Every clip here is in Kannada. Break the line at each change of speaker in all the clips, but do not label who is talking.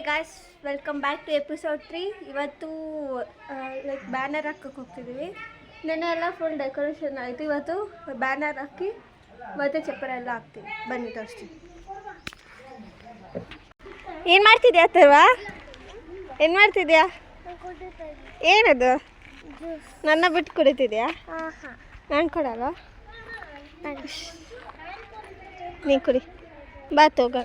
Guys, welcome back to episode 3. ಇವತ್ತು ಲೈಕ್ ಬ್ಯಾನರ್ ಹಾಕಕ್ಕೆ ಹೋಗ್ತಿದ್ದೀವಿ. ನೆನ್ನೆ ಎಲ್ಲ ಫುಲ್ ಡೆಕೋರೇಷನ್ ಆಯಿತು. ಇವತ್ತು ಬ್ಯಾನರ್ ಹಾಕಿ ಮತ್ತು ಚಪ್ಪರ ಎಲ್ಲ ಹಾಕ್ತೀವಿ. ಬನ್ನಿ ತೋರಿಸ್ತೀವಿ. ಏನು ಮಾಡ್ತಿದ್ಯಾ ಅಥರ್ವ? ಏನು ಮಾಡ್ತಿದ್ಯಾ? ಏನದು? ನನ್ನ ಬಿಟ್ಟು ಕುಡಿತಿದ್ಯಾ? ನಾನು ಕೊಡಲ್ಲ. ನೀ ಕುಡಿ. ಬಾತ್ ಹೋಗ.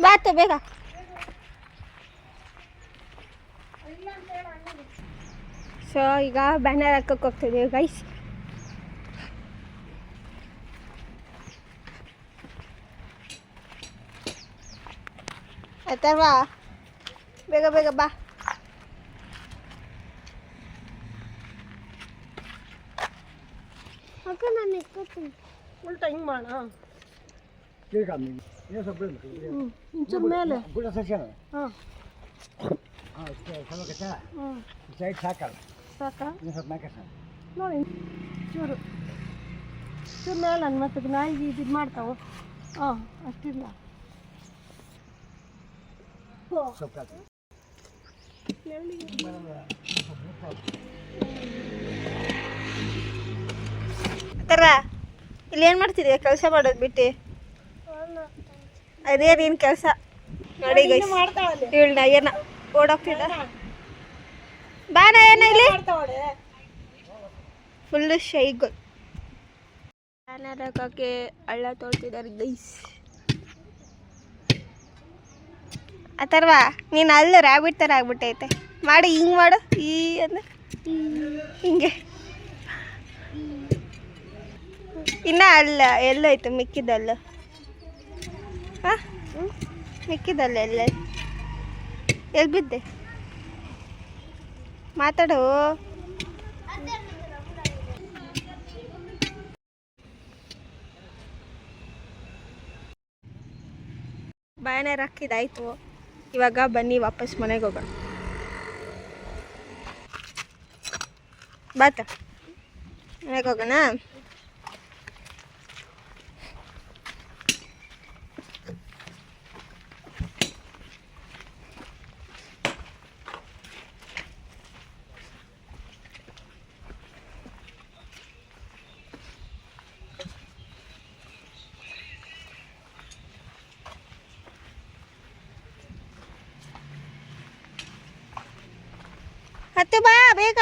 ಬಾತು ಬೇಗ. ಸೊ ಈಗ ಬ್ಯಾನರ್ ಹಾಕಕ್ಕೆ ಹೋಗ್ತಿದ್ದೀವಿ ಗೈಸ್. ಆಯ್ತಲ್ವಾ? ಬೇಗ ಬೇಗ ಬಾ. ಅಕ್ಕ ನಾನು ಎತ್ಕೊತೀನಿ. ಉಲ್ಟಾ ಹಿಂಗೆ ಮಾಡೋಣ. ಮೇಲೆ ಸಾಕಾ ನೋಡಿ, ಚೂರು ಚೂರು ಮೇಲೆ ಮತ್ತೆ ನಾಯಿಗೆ ಇದು ಮಾಡ್ತಾವೆ. ಅಷ್ಟಿಲ್ಲ. ಥರ ಇಲ್ಲಿ ಏನು ಮಾಡ್ತಿದ್ಯಾ? ಕೆಲಸ ಮಾಡೋದು ಬಿಟ್ಟು ಅದೇ ನೀನು ಕೆಲಸ ನೋಡಿ ಗೈಸ್. ಇವಳನ್ನ ಏನ ಓಡೋಗ್ತಿದ್ದ ಬಾನ ಏನ ಇಲ್ಲಿ ಫುಲ್ಲು ಶೈಗಳು. ಬ್ಯಾನರ್ ಹಾಕೋಕ್ಕೆ ಹಳ್ಳ ತೋಡ್ತಿದ್ದಾರೆ ಗೈಸ್. ಅಥರ್ವ ನೀನು ಅಲ್ಲ ರ್ಯಾಬಿಟ್ ಥರ ಆಗ್ಬಿಟ್ಟೈತೆ. ಮಾಡಿ ಹಿಂಗೆ ಮಾಡು. ಈ ಅಂದ್ರೆ ಹಿಂಗೆ ಇನ್ನ ಅಲ್ಲ ಎಲ್ಲೋಯ್ತು ಮಿಕ್ಕಿದಲ್ಲ? ಹಾಂ, ಮಿಕ್ಕಿದಲ್ಲ ಎಲ್ಲ ಎಲ್ಲಿ ಬಿದ್ದೆ? ಮಾತಾಡು. ಬ್ಯಾನರ್ ಹಾಕಿದಾಯ್ತು. ಇವಾಗ ಬನ್ನಿ ವಾಪಸ್ ಮನೆಗೆ ಹೋಗೋಣ. ಬಾತ ಮನೆಗೆ ಹೋಗೋಣ. ಹತ್ತು ಬಾ ಬೇಗ.